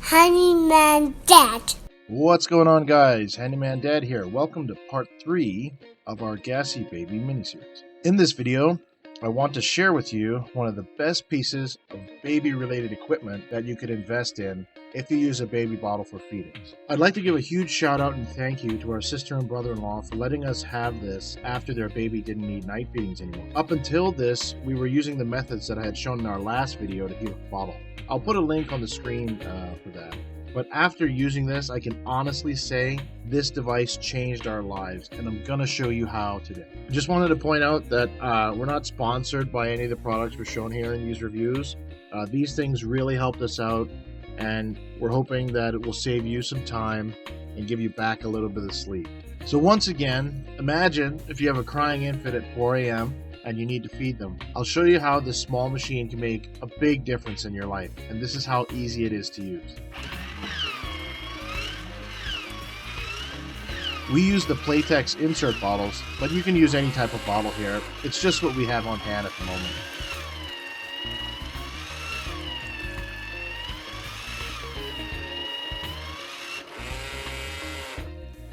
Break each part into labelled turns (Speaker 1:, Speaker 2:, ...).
Speaker 1: Handyman Dad.
Speaker 2: What's going on, guys? Handyman Dad here. Welcome to part 3 of our Gassy Baby miniseries. In this video, I want to share with you one of the best pieces of baby-related equipment that you could invest in if you use a baby bottle for feedings. I'd like to give a huge shout out and thank you to our sister and brother-in-law for letting us have this after their baby didn't need night feedings anymore. Up until this, we were using the methods that I had shown in our last video to heat a bottle. I'll put a link on the screen for that. But after using this, I can honestly say this device changed our lives, and I'm going to show you how today. I just wanted to point out that we're not sponsored by any of the products we're shown here in these reviews. These things really helped us out, and we're hoping that it will save you some time and give you back a little bit of sleep. So once again, imagine if you have a crying infant at 4 a.m. and you need to feed them. I'll show you how this small machine can make a big difference in your life, and this is how easy it is to use. We use the Playtex insert bottles, but you can use any type of bottle here. It's just what we have on hand at the moment.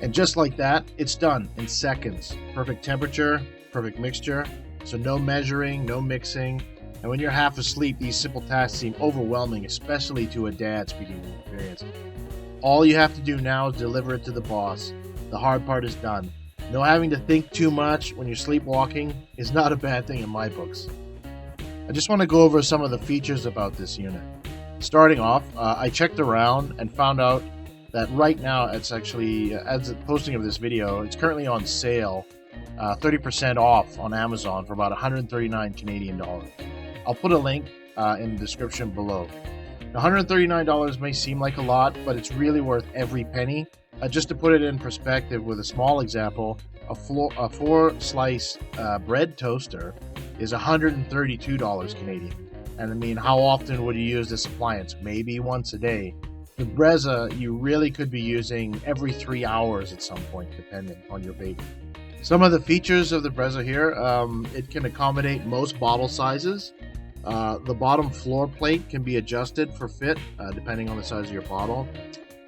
Speaker 2: And just like that, it's done in seconds. Perfect temperature, perfect mixture, so no measuring, no mixing. And when you're half asleep, these simple tasks seem overwhelming, especially to a dad speaking from experience. All you have to do now is deliver it to the boss. The hard part is done. No having to think too much when you're sleepwalking is not a bad thing in my books. I just want to go over some of the features about this unit. Starting off, I checked around and found out that right now it's actually, as the posting of this video, it's currently on sale, 30% off on Amazon for about 139 Canadian dollars. I'll put a link in the description below. $139 may seem like a lot, but it's really worth every penny. Just to put it in perspective with a small example, a 4-slice bread toaster is $132 Canadian. And I mean, how often would you use this appliance? Maybe once a day. The Brezza, you really could be using every 3 hours at some point, depending on your baby. Some of the features of the Brezza here, it can accommodate most bottle sizes. The bottom floor plate can be adjusted for fit, depending on the size of your bottle.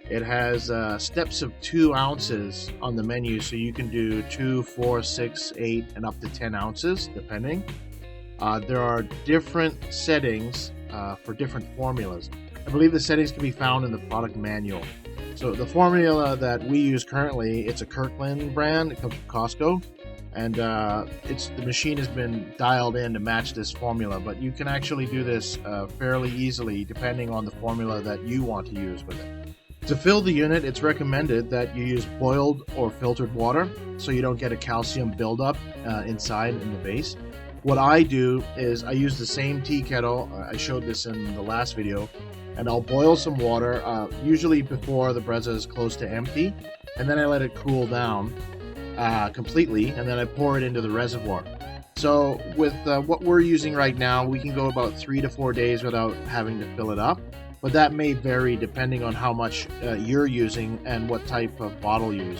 Speaker 2: It has steps of 2 ounces on the menu, so you can do 2, 4, 6, 8, and up to 10 ounces, depending. There are different settings for different formulas. I believe the settings can be found in the product manual. So the formula that we use currently, it's a Kirkland brand. It comes from Costco, and the machine has been dialed in to match this formula. But you can actually do this fairly easily, depending on the formula that you want to use with it. To fill the unit, it's recommended that you use boiled or filtered water so you don't get a calcium buildup inside in the base. What I do is I use the same tea kettle, I showed this in the last video, and I'll boil some water, usually before the Brezza is close to empty, and then I let it cool down completely, and then I pour it into the reservoir. So with what we're using right now, we can go about 3 to 4 days without having to fill it up. But that may vary depending on how much you're using and what type of bottle you use.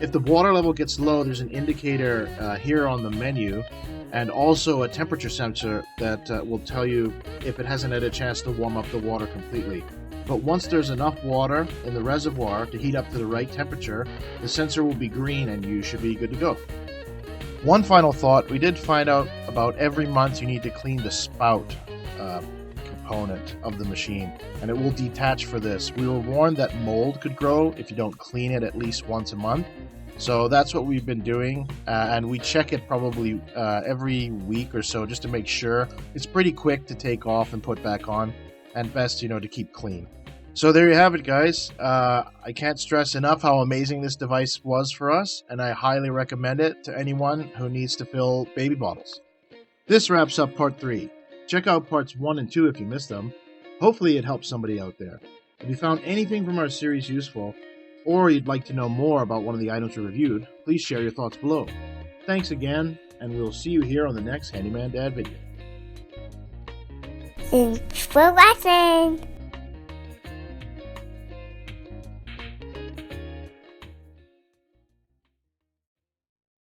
Speaker 2: If the water level gets low, there's an indicator here on the menu, and also a temperature sensor that will tell you if it hasn't had a chance to warm up the water completely. But once there's enough water in the reservoir to heat up to the right temperature, the sensor will be green and you should be good to go. One final thought, we did find out about every month you need to clean the spout component of the machine, and it will detach for this. We were warned that mold could grow if you don't clean it at least once a month, so that's what we've been doing, and we check it probably every week or so just to make sure. It's pretty quick to take off and put back on, and best to keep clean. So there you have it, guys. I can't stress enough how amazing this device was for us, and I highly recommend it to anyone who needs to fill baby bottles. This wraps up part 3. Check out parts 1 and 2 if you missed them. Hopefully it helps somebody out there. If you found anything from our series useful, or you'd like to know more about one of the items we reviewed, please share your thoughts below. Thanks again, and we'll see you here on the next Handyman Dad video.
Speaker 1: Thanks for watching.